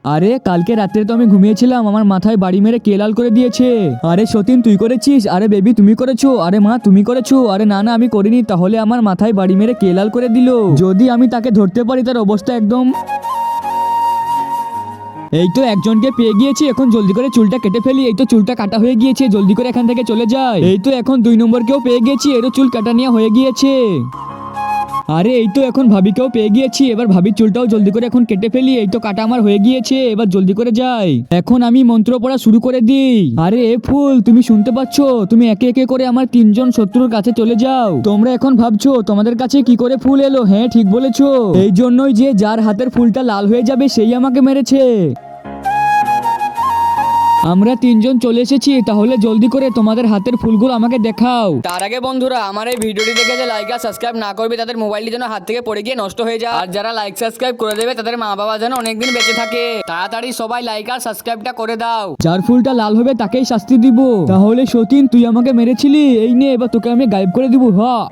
আরে কালকে রাত্রে তো আমি ঘুমিয়েছিলাম, আমার মাথায় বাড়ি মেরে কে লাল করে দিয়েছে? আরে সতীন তুই করেছিস? আরে বেবি তুমি করেছো? আরে মা তুমি করেছো? আরে না না আমি করিনি। তাহলে আমার মাথায় বাড়ি মেরে কে লাল করে দিল? যদি আমি তাকে ধরতে পারি তার অবস্থা একদম। এই তো একজনকে পেয়ে গিয়েছি, এখন জলদি করে চুলটা কেটে ফেলি। এই তো চুলটা কাটা হয়ে গিয়েছে, জলদি করে এখান থেকে চলে যায়। এই তো এখন 2 নম্বরকেও পেয়ে গিয়েছি, এরও চুল কাটা নিয়ে হয়ে গিয়েছে। আরে এই তো এখন ভাবিকেও পেয়ে গিয়েছি, এবার ভাবির চুলটাও জলদি করে এখন কেটে ফেলি। এই তো কাটা আমার হয়ে গিয়েছে, এবার জলদি করে যাই। এখন আমি মন্ত্র পড়া শুরু করে দিই। আরে এ ফুল তুমি শুনতে পাচ্ছ? তুমি একে একে করে আমার 3জন শত্রুর কাছে চলে যাও। তোমরা এখন ভাবছো তোমাদের কাছে কি করে ফুল এলো? হ্যাঁ ঠিক বলেছো, এই জন্যই যে যার হাতের ফুলটা লাল হয়ে যাবে সেই আমাকে মেরেছে। আমরা 3জন চলে এসেছি, তাহলে জলদি করে তোমাদের হাতের ফুলগুলো আমাকে দেখাও। তার আগে বন্ধুরা, আমার এই ভিডিওটি দেখে যে লাইক আর সাবস্ক্রাইব না করবে তাদের মোবাইলটি যেন হাত থেকে পড়ে গিয়ে নষ্ট হয়ে যায়। আর যারা লাইক সাবস্ক্রাইব করে দেবে তাদের মা বাবা যেন অনেকদিন বেঁচে থাকে। তাড়াতাড়ি সবাই লাইক আর সাবস্ক্রাইবটা করে দাও। যার ফুলটা লাল হবে তাকেই শাস্তি দিব। তাহলে সতীন তুই আমাকে মেরেছিলি, এই নে এবার তোকে আমি গায়েব করে দিব। হ্যাঁ